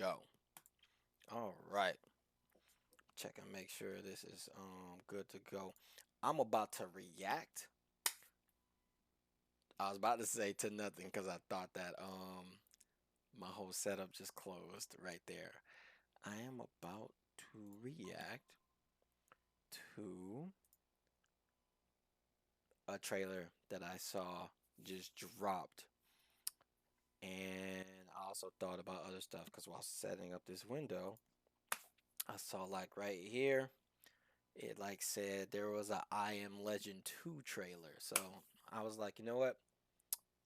go. All right. Check and make sure this is good to go. I'm about to react. I was about to say to nothing because I thought that my whole setup just closed right there. I am about to react to a trailer that I saw just dropped. And I also thought about other stuff because while setting up this window, I saw like right here, it like said there was a I Am Legend 2 trailer. So I was like, you know what?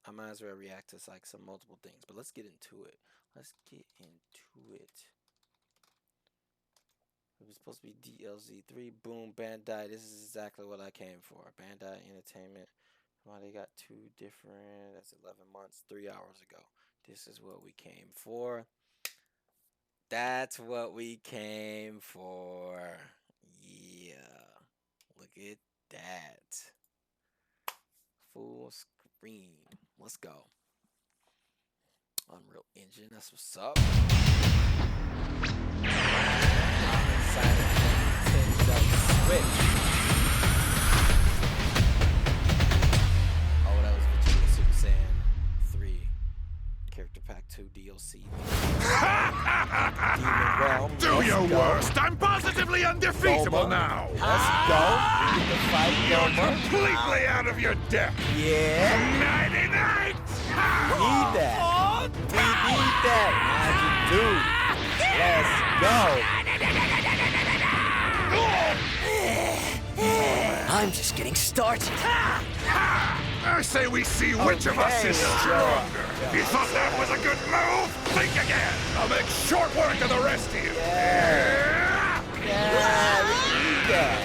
I might as well react to like some multiple things. But let's get into it. Let's get into it. It was supposed to be DLZ3. Boom, Bandai. This is exactly what I came for. Bandai Entertainment. Why they got two different. That's 11 months, 3 hours ago. This is what we came for. That's what we came for. Yeah. Look at that. Full screen. Let's go. Unreal Engine. That's what's up. I'm excited for Nintendo Switch. Oh, that was Vegeta Super Saiyan 3. Character Pack 2 DLC. Do your worst! I'm positively undefeatable now! Let's go. We get the fight You're going. completely out of your depth! Yeah. Nighty night! We need that. We need that. Magic dude. Let's go. I'm just getting started. I say we see which of us is stronger. You thought that was a good move? Think again. I'll make short work of the rest of you. Yeah, we need that.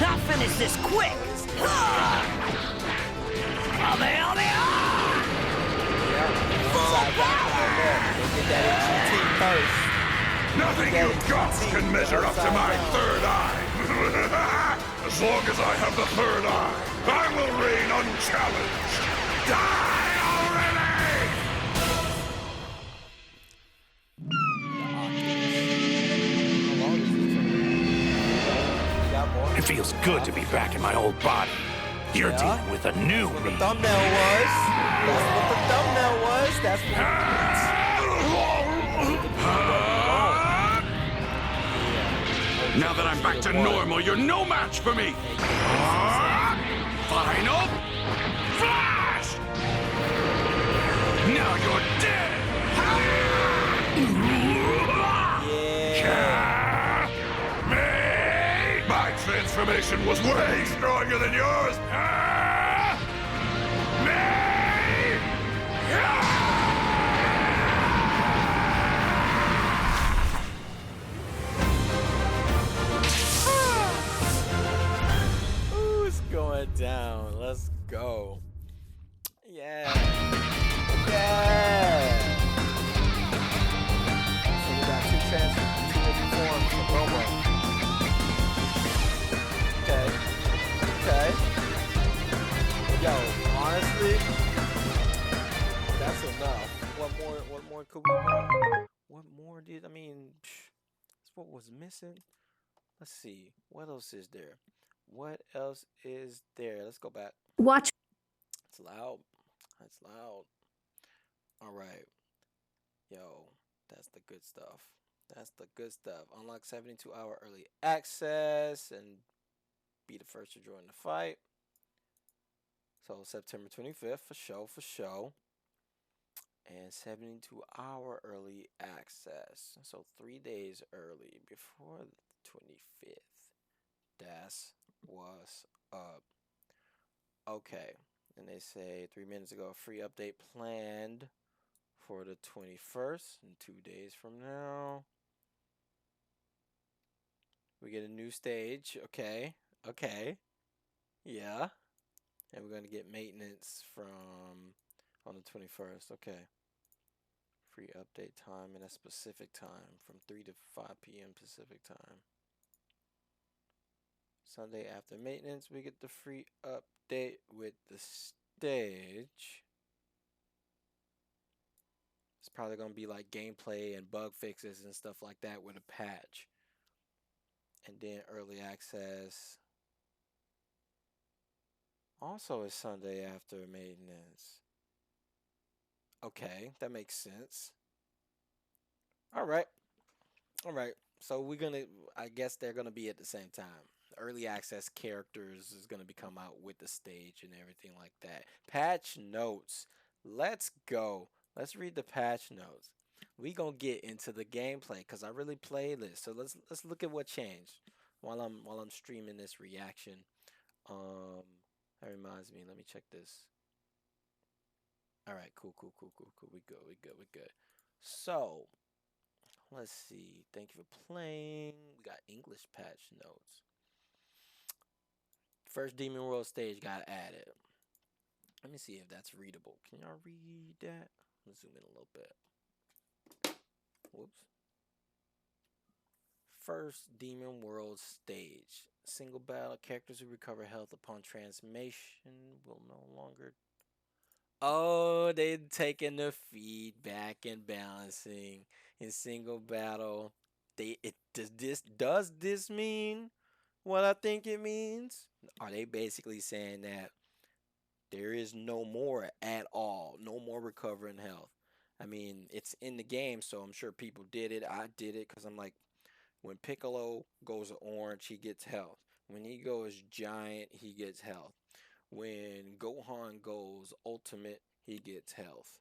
I'll finish this quick. Get that HT first. Nothing you've got can measure up to my third eye. As long as I have the third eye, I will reign unchallenged. Die already! It feels good to be back in my old body. You're dealing with a new me. Thumbnail was. That's what the thumbnail was. That's what Now that I'm back to normal, you're no match for me! Final Flash! Now you're dead! Me! My transformation was way stronger than yours! going down. Let's go. Yeah. Yeah. So we got two forms of promo. Okay. Yo, honestly, that's enough. What more could we want? What more did I mean? That's what was missing. Let's see. What else is there? What else is there? Let's go back. Watch. It's loud. It's loud. All right. Yo, that's the good stuff. That's the good stuff. Unlock 72-hour early access and be the first to join the fight. So September 25th for show. And 72-hour early access. So 3 days early before the 25th. That's what's up. Okay. And they say 3 minutes ago, a free update planned for the 21st in 2 days from now. We get a new stage. Okay. Yeah. And we're going to get maintenance from on the 21st. Okay. Free update time and a specific time from 3 to 5 p.m. Pacific time. Sunday after maintenance, we get the free update with the stage. It's probably gonna be like gameplay and bug fixes and stuff like that with a patch. And then early access also is Sunday after maintenance. Okay, that makes sense. All right. All right. So we're gonna I guess they're gonna be at the same time. Early access characters is gonna be come out with the stage and everything like that. Patch notes. Let's go. Let's read the patch notes. We gonna get into the gameplay because I really played this. So let's look at what changed while I'm streaming this reaction. Um, that reminds me. Let me check this. All right, cool, cool, cool, cool, cool. We good, we good, we good. So let's see. Thank you for playing. We got English patch notes. First Demon World stage got added. Let me see if that's readable. Can y'all read that? Let's zoom in a little bit. Whoops. First Demon World stage. Single battle. Characters who recover health upon transformation will no longer. Oh, they taking the feedback and balancing in single battle. Does this mean what I think it means? Are they basically saying that there is no more at all, no more recovering health? I mean, it's in the game, so I'm sure people did it. I did it because I'm like, when Piccolo goes orange, he gets health. When he goes giant, he gets health. When Gohan goes ultimate, he gets health.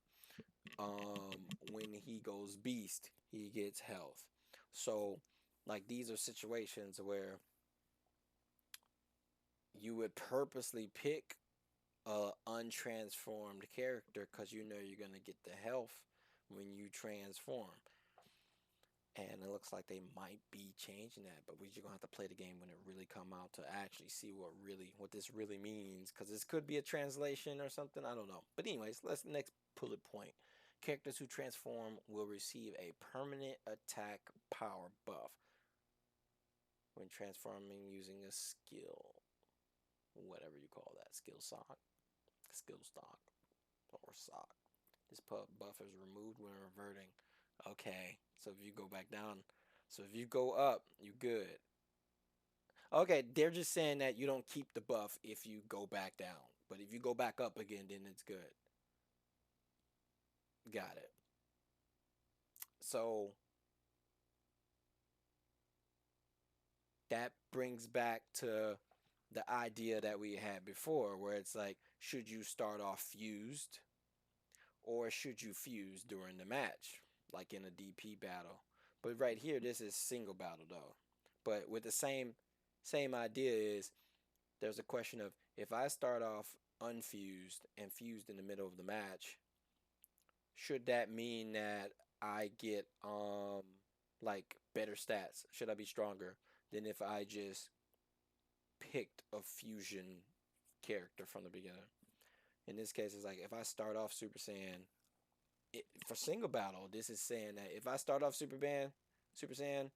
When he goes beast, he gets health. So, like, these are situations where you would purposely pick a untransformed character because you know you're gonna get the health when you transform. And it looks like they might be changing that, but we're just gonna have to play the game when it really come out to actually see what this really means. Because this could be a translation or something. I don't know. But anyways, let's next bullet point. Characters who transform will receive a permanent attack power buff when transforming using a skill, whatever you call that, skill stock, or sock. This buff is removed when reverting. Okay, so if you go back down, so if you go up, you good. Okay, they're just saying that you don't keep the buff if you go back down, but if you go back up again, then it's good. Got it. So that brings back to the idea that we had before, where it's like, should you start off fused or should you fuse during the match, like in a DP battle? But right here, this is single battle though. But with the same idea is there's a question of if I start off unfused and fused in the middle of the match, should that mean that I get like better stats? Should I be stronger than if I just picked a fusion character from the beginning? In this case, it's like if I start off Super Saiyan, for single battle, this is saying that if I start off Super Saiyan,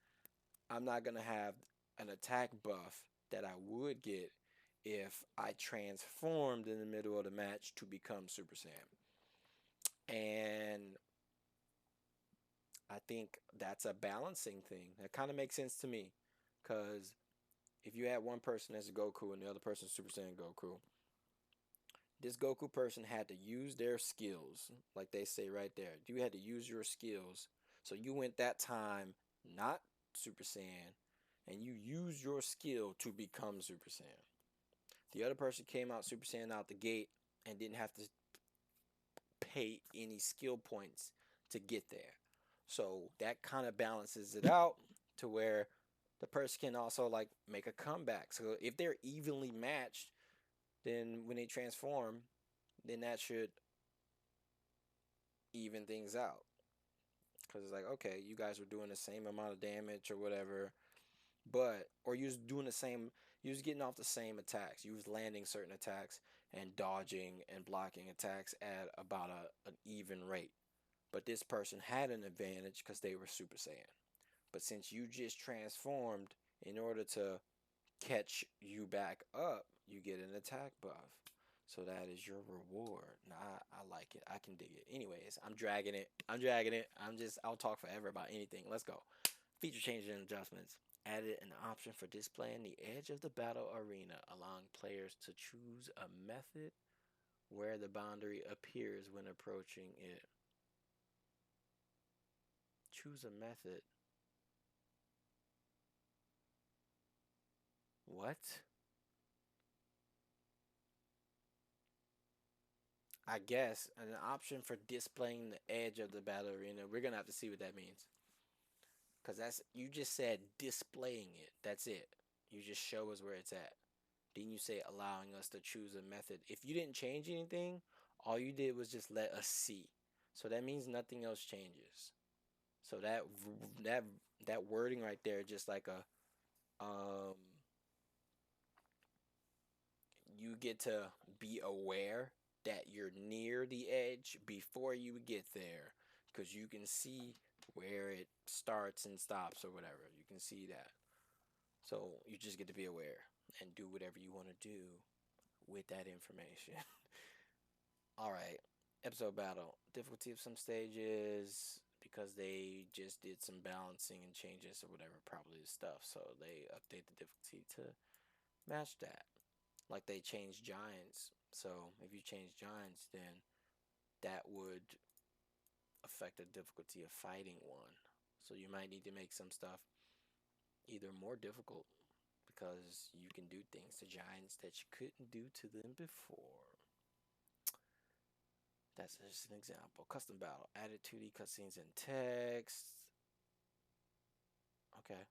I'm not gonna have an attack buff that I would get if I transformed in the middle of the match to become Super Saiyan. And I think that's a balancing thing. That kind of makes sense to me. Because if you had one person as a Goku and the other person Super Saiyan Goku, this Goku person had to use their skills, like they say right there. You had to use your skills. So you went that time not Super Saiyan, and you used your skill to become Super Saiyan. The other person came out Super Saiyan out the gate and didn't have to pay any skill points to get there. So that kind of balances it out to where the person can also like make a comeback. So if they're evenly matched, then when they transform, then that should even things out. Because it's like, okay, you guys were doing the same amount of damage or whatever, but, or you was doing the same, you was getting off the same attacks. You was landing certain attacks and dodging and blocking attacks at about an even rate. But this person had an advantage because they were Super Saiyan. But since you just transformed in order to catch you back up, you get an attack buff. So that is your reward. Nah, I like it. I can dig it. Anyways, I'm dragging it. I'm dragging it. I'll talk forever about anything. Let's go. Feature changes and adjustments. Added an option for displaying the edge of the battle arena, allowing players to choose a method where the boundary appears when approaching it. Choose a method. What? I guess an option for displaying the edge of the battle arena. We're gonna have to see what that means. Cause that's you just said displaying it. That's it. You just show us where it's at. Then you say allowing us to choose a method. If you didn't change anything, all you did was just let us see. So that means nothing else changes. So that that wording right there, just like a um, you get to be aware that you're near the edge before you get there, because you can see where it starts and stops or whatever. You can see that. So you just get to be aware and do whatever you want to do with that information. All right. Episode battle. Difficulty of some stages because they just did some balancing and changes or whatever, probably the stuff. So they update the difficulty to match that. Like they changed giants. So if you change giants, then that would affect the difficulty of fighting one. So you might need to make some stuff either more difficult because you can do things to giants that you couldn't do to them before. That's just an example. Custom battle. Added 2D cutscenes and text. Okay.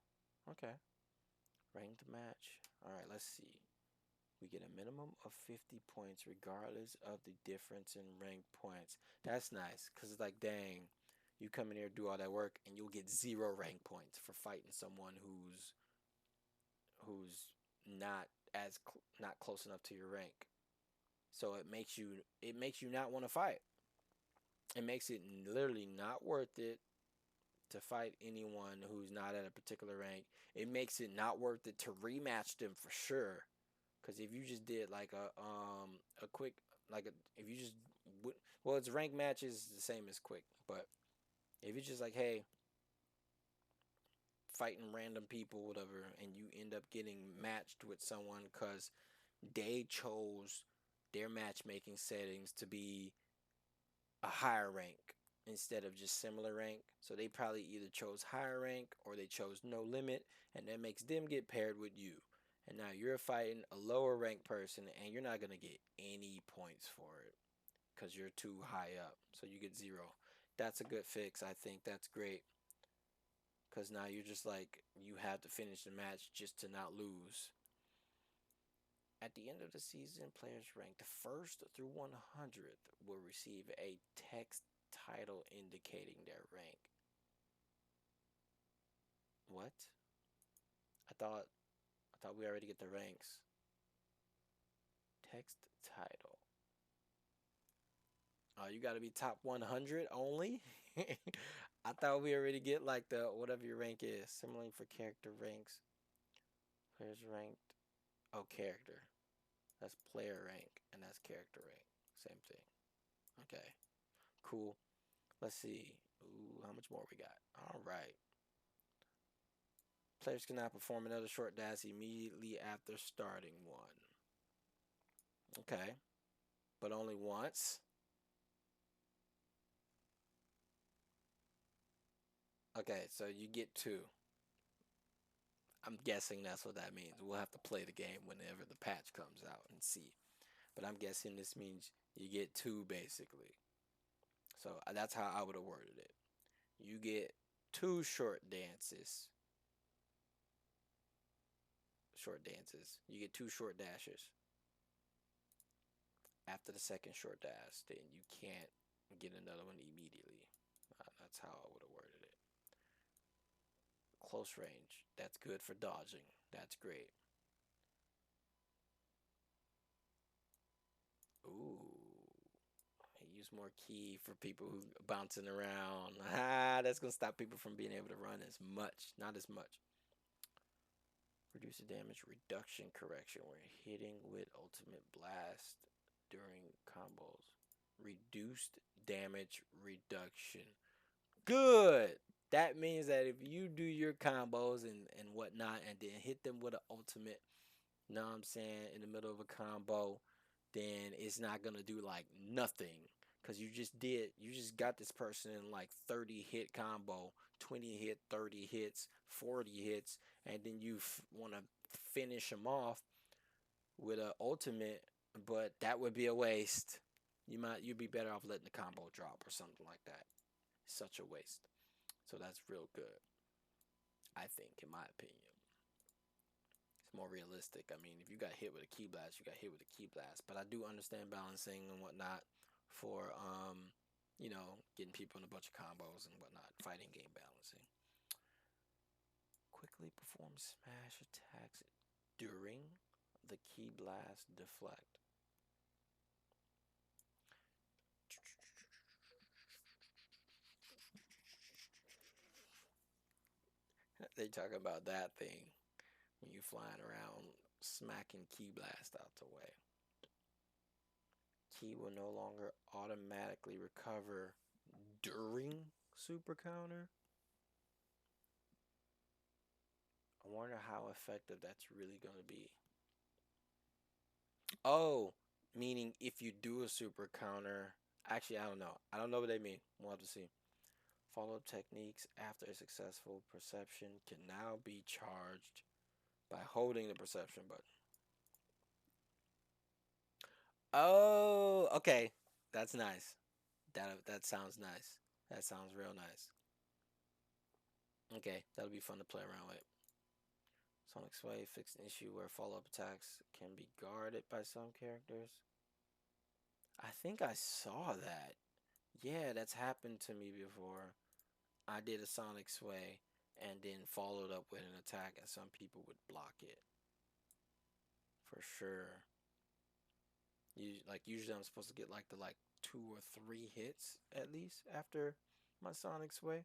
Okay. Ranked match. Alright, let's see. We get a minimum of 50 points regardless of the difference in rank points. That's nice. Because it's like, dang, you come in here, do all that work, and you'll get 0 rank points for fighting someone who's not not close enough to your rank. So it makes you not want to fight. It makes it literally not worth it to fight anyone who's not at a particular rank. It makes it not worth it to rematch them for sure. Cause if you just did like a quick if you just well, it's rank matches the same as quick, but if it's just like, hey, fighting random people, whatever, and you end up getting matched with someone because they chose their matchmaking settings to be a higher rank instead of just similar rank. So they probably either chose higher rank or they chose no limit, and that makes them get paired with you. And now you're fighting a lower rank person and you're not going to get any points for it because you're too high up. So you get 0. That's a good fix. I think that's great. Because now you're just like, you have to finish the match just to not lose. At the end of the season, players ranked 1st through 100th will receive a text title indicating their rank. What? I thought we already get the ranks. Text title. Oh, you got to be top 100 only? I thought we already get like the whatever your rank is. Similarly for character ranks. Players ranked. Oh, character. That's player rank and that's character rank. Same thing. Okay. Cool. Let's see. Ooh, how much more we got? All right. Players cannot perform another short dash immediately after starting one. Okay. But only once. Okay, so you get 2. I'm guessing that's what that means. We'll have to play the game whenever the patch comes out and see. But I'm guessing this means you get 2 basically. So that's how I would have worded it. You get 2 short dances. Short dances. You get 2 short dashes. After the second short dash, then you can't get another one immediately. That's how I would have worded it. Close range. That's good for dodging. That's great. Ooh. Use more key for people who are bouncing around. That's going to stop people from being able to run as much. Not as much. Reduce the damage reduction correction when hitting with ultimate blast during combos. Reduced damage reduction. Good. That means that if you do your combos and whatnot and then hit them with an ultimate, know what I'm saying, in the middle of a combo, then it's not gonna do like nothing. Cause you just got this person in like 30 hit combo, 20 hit, 30 hits, 40 hits, and then you want to finish them off with an ultimate, but that would be a waste. You'd be better off letting the combo drop or something like that. Such a waste. So that's real good, I think, in my opinion. It's more realistic. I mean, if you got hit with a key blast, you got hit with a key blast. But I do understand balancing and whatnot for getting people in a bunch of combos and whatnot, fighting game balancing. Quickly perform smash attacks during the key blast deflect. They talking about that thing when you flying around smacking key blast out the way. Key will no longer automatically recover during super counter. I wonder how effective that's really going to be. Oh, meaning if you do a super counter. Actually, I don't know. I don't know what they mean. We'll have to see. Follow-up techniques after a successful perception can now be charged by holding the perception button. Oh, okay. That's nice. That sounds nice. That sounds real nice. Okay, that'll be fun to play around with. Sonic Sway fixed an issue where follow-up attacks can be guarded by some characters. I think I saw that. Yeah, that's happened to me before. I did a Sonic Sway and then followed up with an attack and some people would block it. For sure. Usually I'm supposed to get like 2 or 3 hits at least after my Sonic Sway.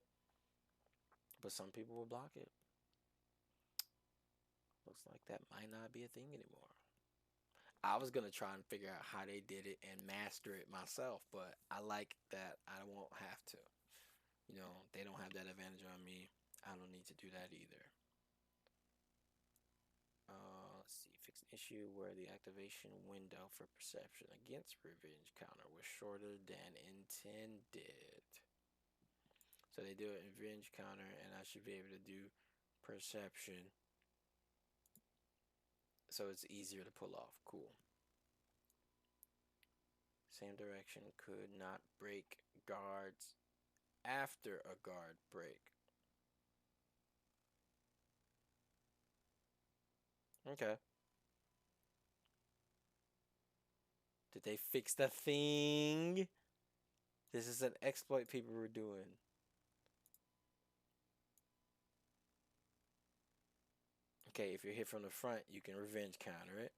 But some people will block it. Looks like that might not be a thing anymore. I was gonna try and figure out how they did it and master it myself, but I like that I won't have to. They don't have that advantage on me. I don't need to do that either. Let's see. Fix an issue where the activation window for perception against revenge counter was shorter than intended. So they do an revenge counter, and I should be able to do perception. So it's easier to pull off. Cool. Same direction could not break guards after a guard break. Okay. Did they fix the thing? This is an exploit people were doing. Okay, if you're hit from the front, you can revenge counter it.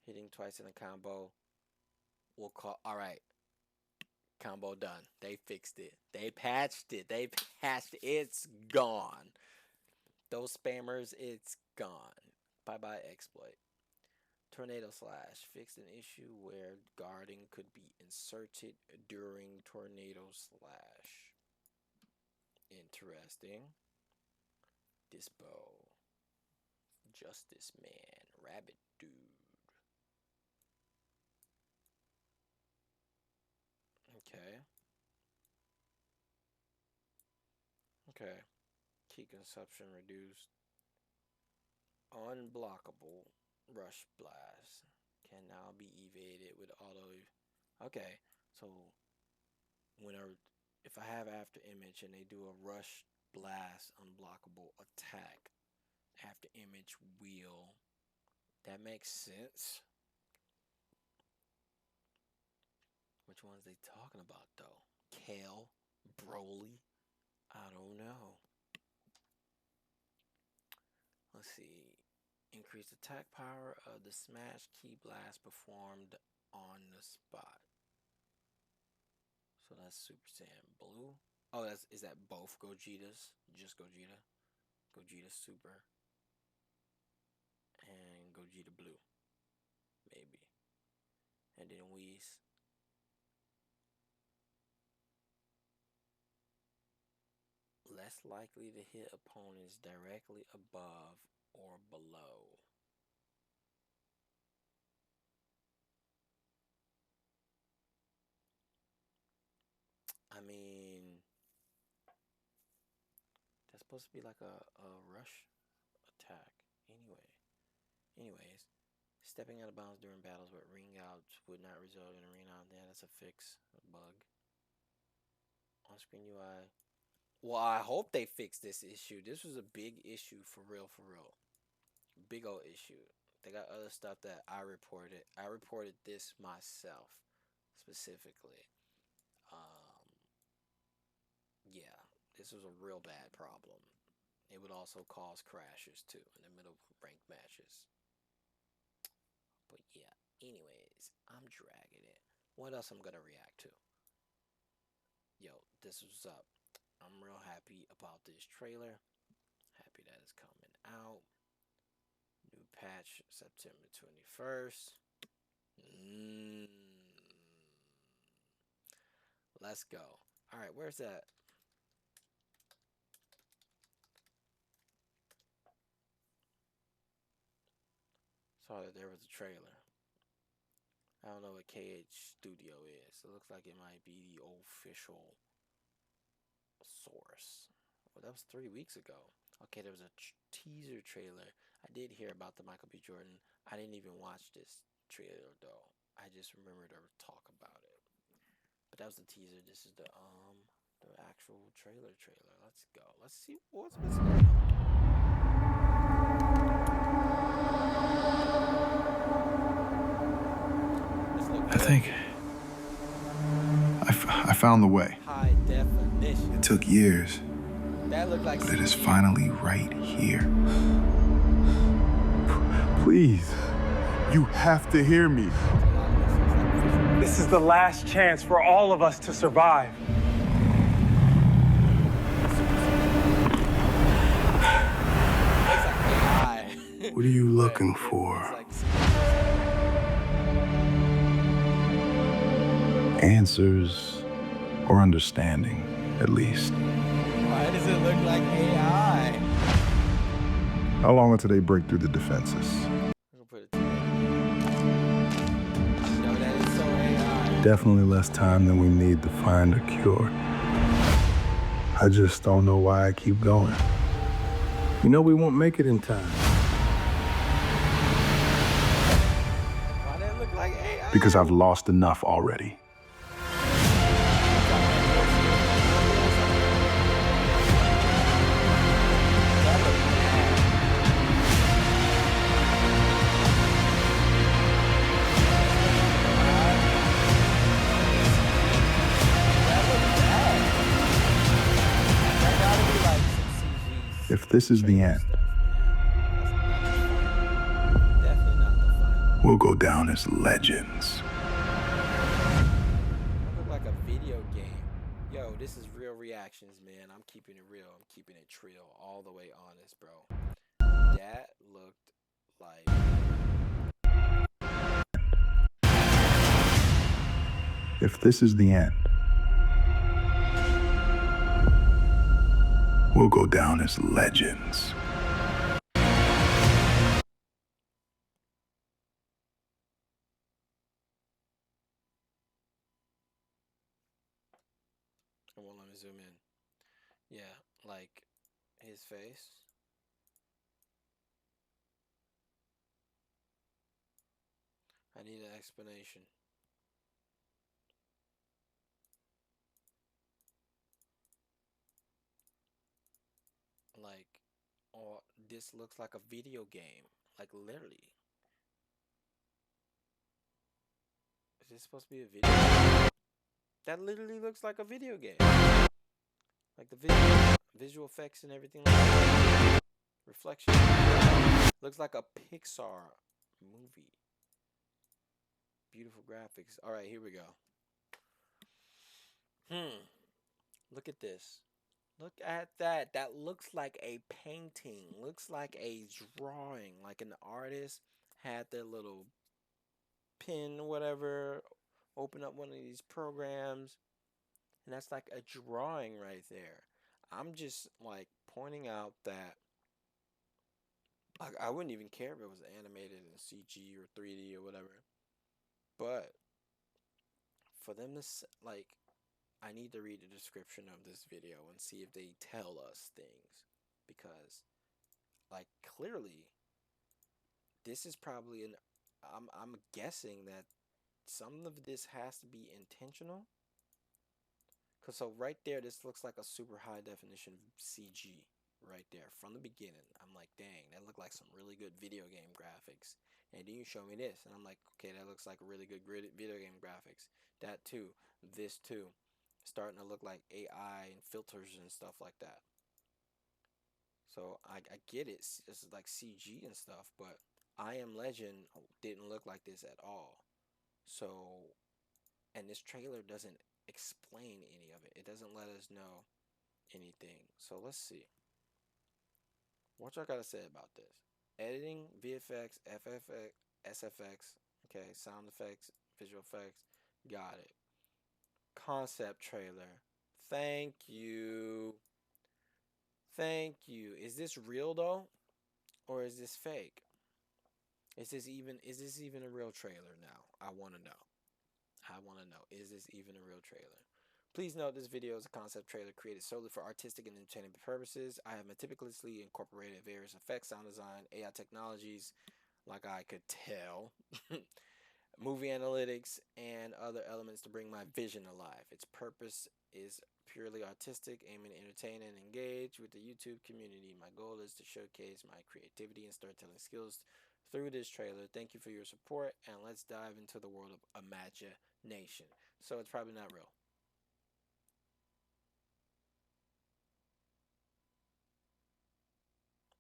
Hitting twice in a combo will call. Alright. Combo done. They fixed it. They patched it. It's gone. Those spammers, it's gone. Bye bye exploit. Tornado Slash fixed an issue where guarding could be inserted during Tornado Slash. Interesting. Dispo. Justice Man. Rabbit Dude. Okay. Okay. Key consumption reduced. Unblockable rush blast can now be evaded with auto. Okay, so if I have after image and they do a rush blast unblockable attack, after image wheel, that makes sense. Which one's they talking about though? Kale, Broly, I don't know. Let's see. Increased attack power of the smash key blast performed on the spot. So that's Super Saiyan Blue. Oh, is that both Gogetas? Just Gogeta? Gogeta Super. and Gogeta Blue, maybe. And then Whis. Less likely to hit opponents directly above or below. I mean, that's supposed to be like a rush attack anyway. Anyways, stepping out of bounds during battles with ring outs would not result in a ring out. Yeah, that's a fix, a bug. On screen UI. Well, I hope they fix this issue. This was a big issue for real, for real. Big old issue. They got other stuff that I reported. I reported this myself specifically. Um, yeah, this was a real bad problem. It would also cause crashes too in the middle of ranked matches. But yeah, anyways, I'm dragging it. What else I'm gonna react to? Yo, this was up. I'm real happy about this trailer. Happy that it's coming out. New patch September 21st. Let's go. All right, where's that? Saw that there was a trailer. I don't know what KH Studio is. It looks like it might be the official source. Well, that was 3 weeks ago. Okay, there was a teaser trailer. I did hear about the Michael B. Jordan. I didn't even watch this trailer though. I just remembered to talk about it. But that was the teaser. This is the actual trailer. Let's go. Let's see what's going on. I think I found the way. High definition. It took years, That looked like but it is finally right here. Please, you have to hear me. This is the last chance for all of us to survive. What are you looking for? Answers or understanding, at least. Why does it look like AI? How long until they break through the defenses? That is so AI. Definitely less time than we need to find a cure. I just don't know why I keep going. You know we won't make it in time. Why does it look like AI? Because I've lost enough already. If this is the end, we'll go down as legends. Look like a video game. Yo, this is real reactions, man. I'm keeping it real. I'm keeping it trill, all the way honest, bro. That looked like If this is the end, we'll go down as legends. I won't let me zoom in. Yeah, like his face. I need an explanation. Like, oh, this looks like a video game. Like, literally. Is this supposed to be a video game? That literally looks like a video game. Like the visual effects and everything like that. Reflection. Looks like a Pixar movie. Beautiful graphics. Alright, here we go. Look at this. Look at that. That looks like a painting. Looks like a drawing. Like an artist had their little pen, whatever, open up one of these programs, and that's like a drawing right there. I'm just like pointing out that I wouldn't even care if it was animated in CG or 3D or whatever. But for them to like, I need to read the description of this video and see if they tell us things, because like clearly this is probably an I'm guessing that some of this has to be intentional. Cause so right there, this looks like a super high definition CG right there from the beginning. I'm like, dang, that looked like some really good video game graphics. And then you show me this, and I'm like, okay, that looks like really good video game graphics. That too, this too, starting to look like AI and filters and stuff like that. So I get it, it's like CG and stuff, but I Am Legend didn't look like this at all. So, and this trailer doesn't explain any of it. It doesn't let us know anything. So let's see. What y'all gotta say about this? Editing, VFX, FFX, SFX, okay, sound effects, visual effects, got it. Concept trailer. Thank you. Thank you. Is this real though? Or is this fake? Is this even a real trailer now? I wanna know. I want to know, is this even a real trailer? Please note this video is a concept trailer created solely for artistic and entertainment purposes. I have meticulously incorporated various effects, sound design, AI technologies, like I could tell, movie analytics, and other elements to bring my vision alive. Its purpose is purely artistic, aiming to entertain and engage with the YouTube community. My goal is to showcase my creativity and storytelling skills through this trailer. Thank you for your support, and let's dive into the world of imagination. So it's probably not real.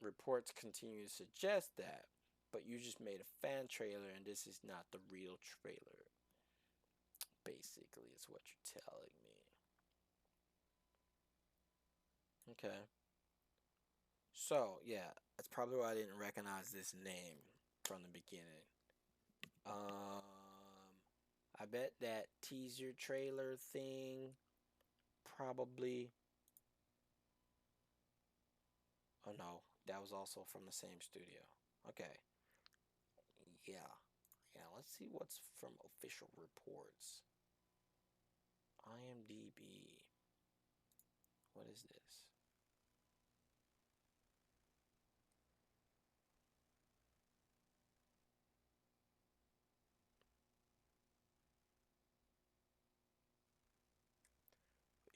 Reports continue to suggest that, but you just made a fan trailer, and this is not the real trailer. Basically, is what you're telling me. Okay. So, yeah, that's probably why I didn't recognize this name from the beginning. I bet that teaser trailer thing probably. Oh no, that was also from the same studio. Okay. Yeah. Yeah, let's see what's from official reports. IMDb. What is this?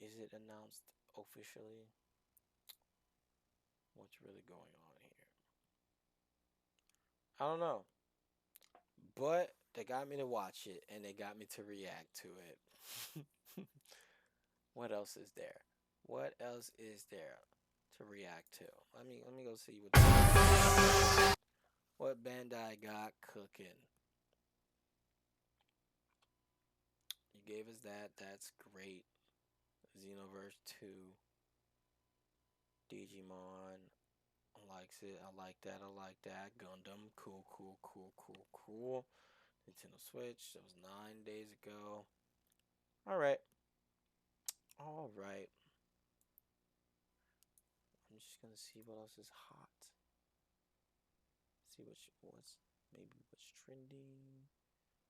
Is it announced officially? What's really going on here? I don't know. But they got me to watch it and they got me to react to it. What else is there? What else is there to react to? Let me go see what Bandai got cooking. You gave us that. That's great. Xenoverse 2. Digimon. I likes it. I like that. I like that. Gundam. Cool, cool, cool, cool, cool. Nintendo Switch. That was 9 days ago. Alright. Alright. I'm just gonna see what else is hot. See what's maybe what's trending.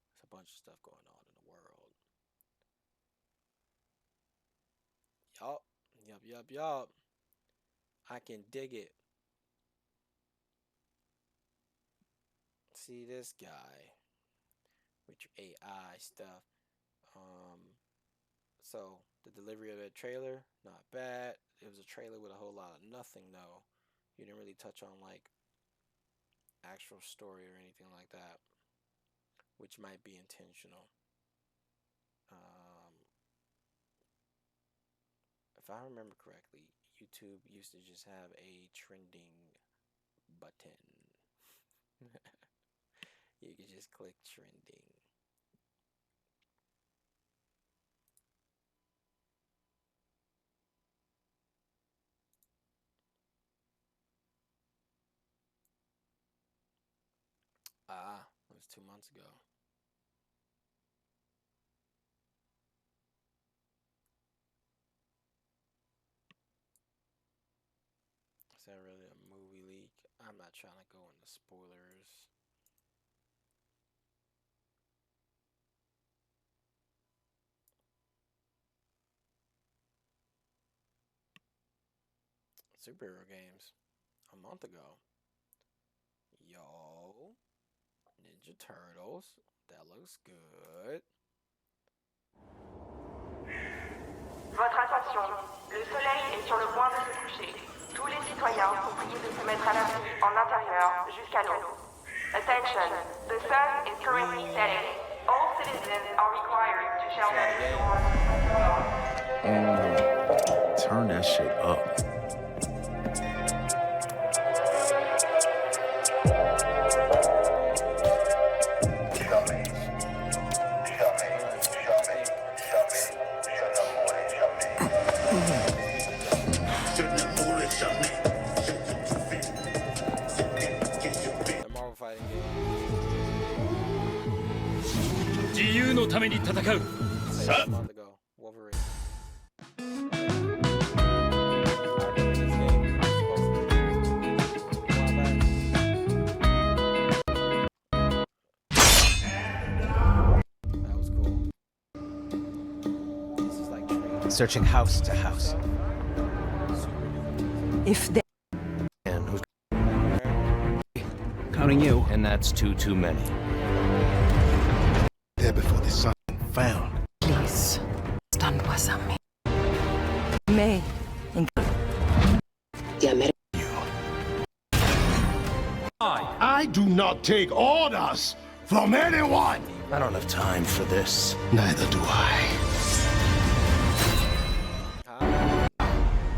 There's a bunch of stuff going on in the world. Yup. Yup, yup, yup. I can dig it. See this guy with your AI stuff. So the delivery of that trailer, not bad. It was a trailer with a whole lot of nothing though. You didn't really touch on like actual story or anything like that, which might be intentional. Um, if I remember correctly, YouTube used to just have a trending button. You could just click trending. Ah, it was 2 months ago. Is that really a movie leak? I'm not trying to go into spoilers. Superhero games a month ago. Yo, Ninja Turtles. That looks good. Votre attention, le soleil est sur le point de se coucher. Tous les citoyens sont priés de se mettre à l'abri en intérieur jusqu'à l'aube. Attention, the sun is currently setting. All citizens are required to shelter indoors. Turn that shit up. The Marvel fighting game. 自由のために戦う。 Played it a month ago. Wolverine. I remember this game. It was supposed to be a while back. That was cool. This is like training. Searching house to house. Super If they And who's Counting you. and that's too many. There before the sun found. please stand by me. May I do not take orders from anyone! I don't have time for this. Neither do I.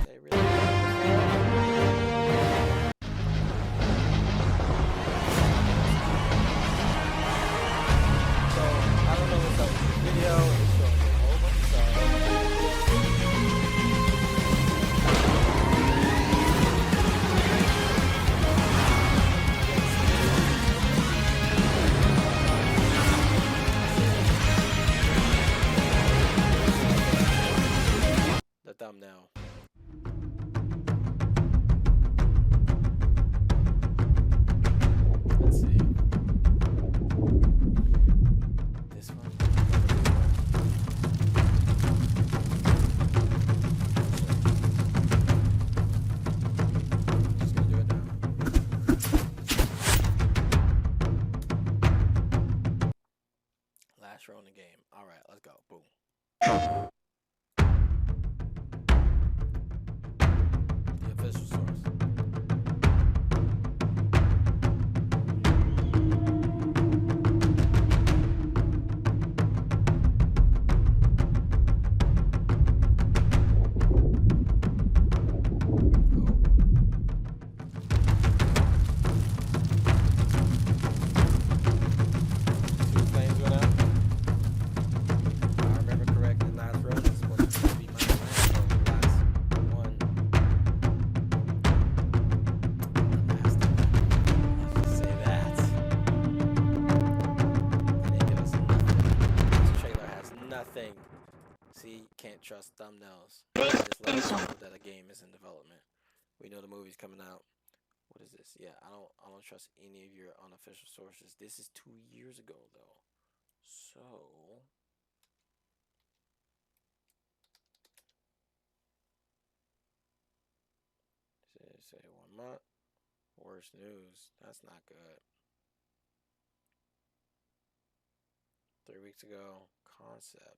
They really So, I don't know what's up with this video. It's showing me a whole bunch of stuff. The thumbnail. Let's see. This one. Just gonna do it now. Last row in the game. All right, let's go. Boom. The official source. Two flames went out. If I remember correctly, last row was supposed to be my last row. Last one. Last one. Let's just say that. They didn't give us nothing. This trailer has nothing. See, can't trust thumbnails. Just let us know that a game is in development. We know the movie's coming out. What is this? Yeah, I don't trust any of your unofficial sources. This is 2 years ago though. So say 1 month. Worst news. That's not good. 3 weeks ago. Concept.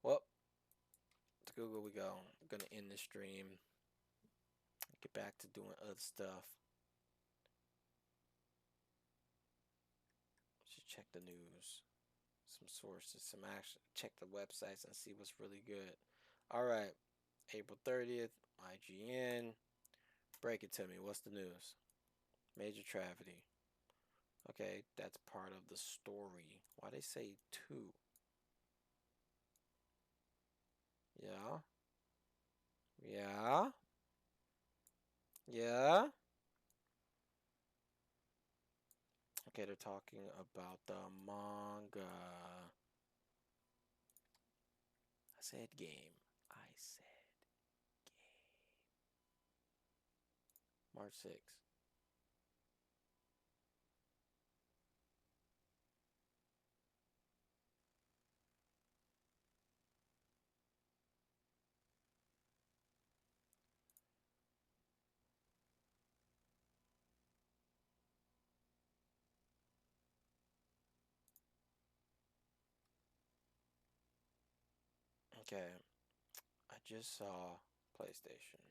Well, to Google we go. I'm gonna end this stream. Get back to doing other stuff. Should check the news, some sources, some action. Check the websites and see what's really good. All right, April 30th, IGN. Break it to me. What's the news? Major tragedy. Okay, that's part of the story. Why they say 2? Yeah. Yeah. Yeah. Okay, they're talking about the manga. I said game. I said game. March 6th. Okay, I just saw PlayStation.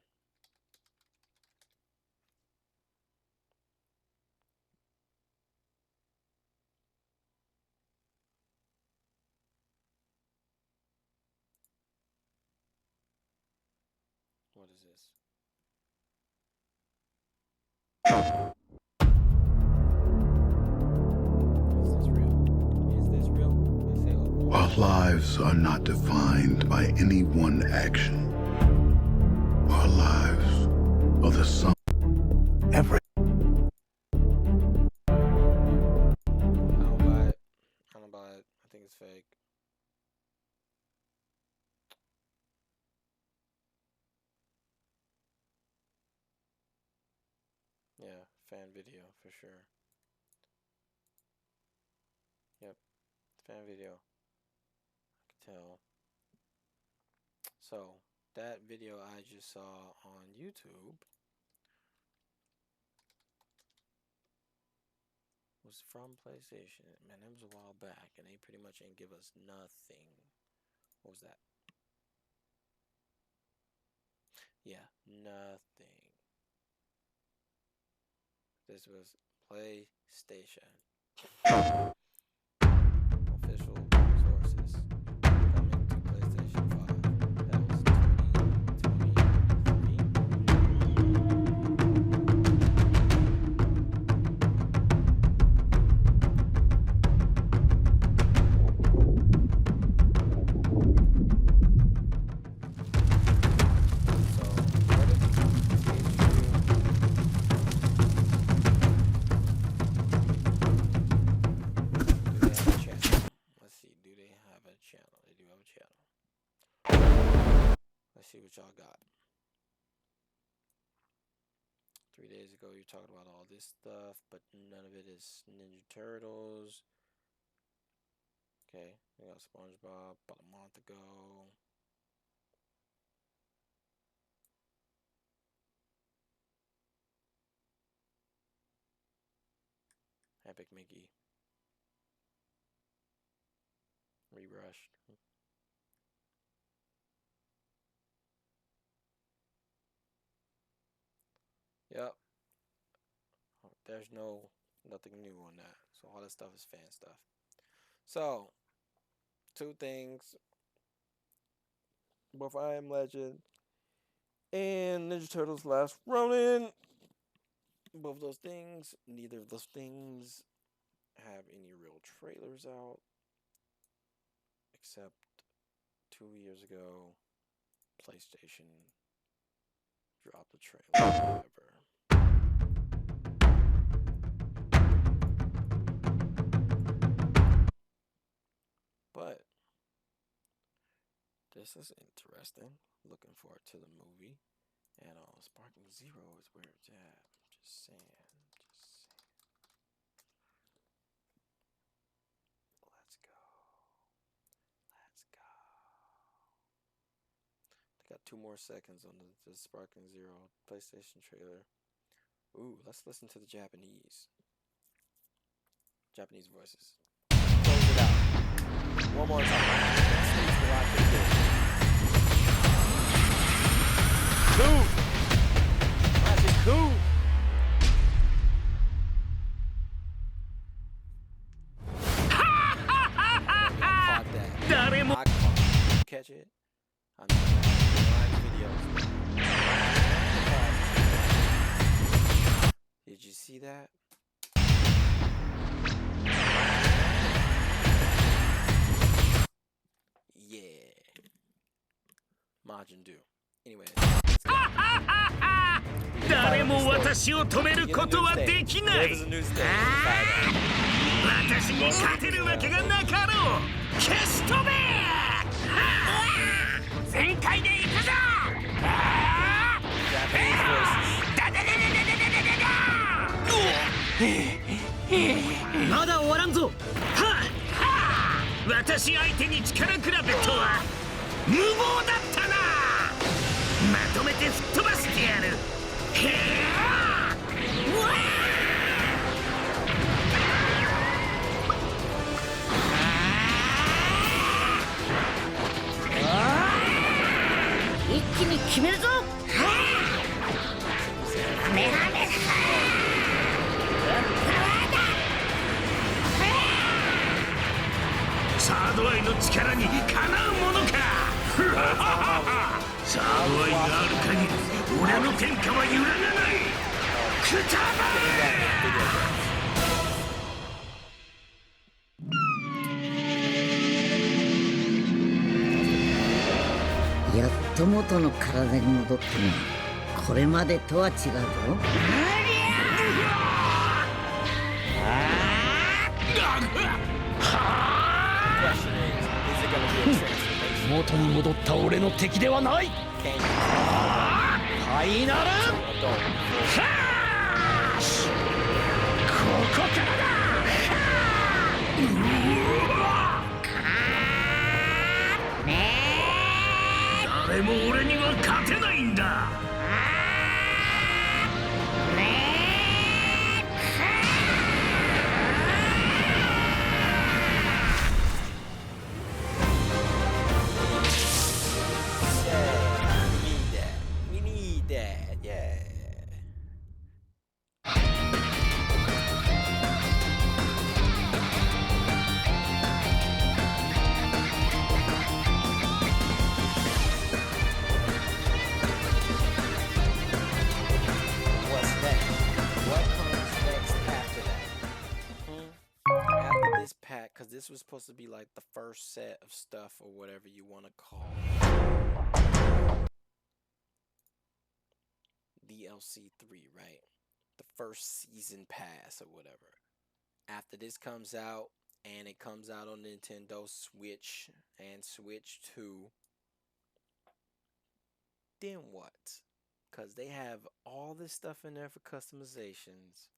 What is this? Is this real? Is this real? They say, oh, Our lives are not defined by any one action. Our lives are the sum of every. I don't buy it. I don't buy it. I think it's fake. Yeah, fan video for sure. Yep, fan video. I can tell. So, that video I just saw on YouTube was from PlayStation. Man, that was a while back, and they pretty much ain't give us nothing. What was that? Yeah, nothing. This was PlayStation. Official sources. Coming to PlayStation 5. That was 2023. So, what if do they have a channel? They do have a channel. Let's see what y'all got. 3 days ago, you're talking about all this stuff, but none of it is Ninja Turtles. Okay, we got SpongeBob about a month ago. Epic Mickey. Rebrushed. Yep. There's nothing new on that. So all that stuff is fan stuff. So, two things. Both I Am Legend and Ninja Turtles Last Ronin. Both those things, neither of those things have any real trailers out. Except 2 years ago, PlayStation dropped a trailer. Whatever. But this is interesting. Looking forward to the movie. And Sparking Zero is where it's at. Just saying. Let's go. They got 2 more seconds on the Sparking Zero PlayStation trailer. Ooh, let's listen to the Japanese voices. Close it out. One more time. Cool. Magic cool. I catch it. I'm videos. Did you see that? Yeah. Majin Do. Anyway, let's go. 誰も私を止めることはできない。私に勝てるわけがなかろう。消し飛べ。全開で行くぞ。まだ終わらんぞ。私相手に力比べとは無謀だったな。まとめて吹っ飛ばしてやる。一気に決めるぞ。メガネサードアイの力にかなうものか。サードアイがある限り俺の天下は揺らがない。くたばれ。やっと元の体に戻ったが、これまでとは違うぞ。元に戻った俺の敵ではない。ファイナルフラッシュ。ここからだ。誰も俺には勝てないんだ。Because this was supposed to be like the first set of stuff or whatever you want to call DLC 3, right? The first season pass or whatever. After this comes out, and it comes out on Nintendo Switch and Switch 2, then what? Because they have all this stuff in there for customizations.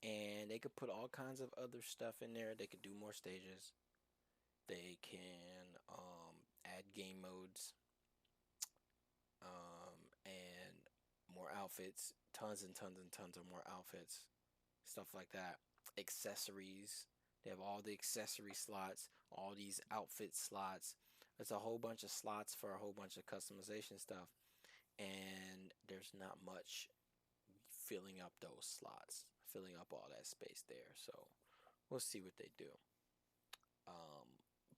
And they could put all kinds of other stuff in there. They could do more stages. They can add game modes. And more outfits. Tons and tons and tons of more outfits. Stuff like that. Accessories. They have all the accessory slots. All these outfit slots. There's a whole bunch of slots for a whole bunch of customization stuff. And there's not much filling up those slots. Filling up all that space there, so we'll see what they do.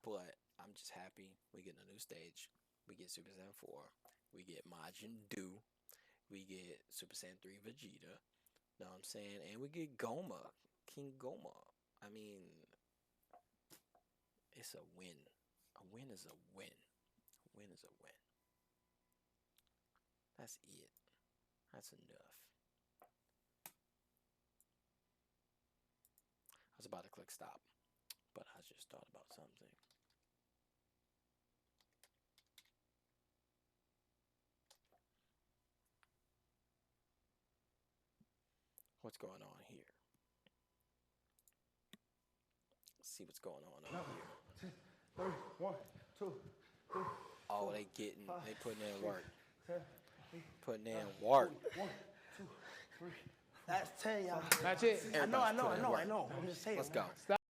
But I'm just happy we get a new stage. We get Super Saiyan 4. We get Majin Buu. We get Super Saiyan 3 Vegeta. Know what I'm saying? And we get Goma, King Goma. I mean, it's a win. A win is a win. A win is a win. That's it. That's enough. I was about to click stop, but I just thought about something. What's going on here? Let's see what's going on over here. 3, 1, 2, 3. Oh, they putting in work. Putting in work. 1, 2, 3. That's 10, y'all. That's it. I know. I'm just saying. Let's go.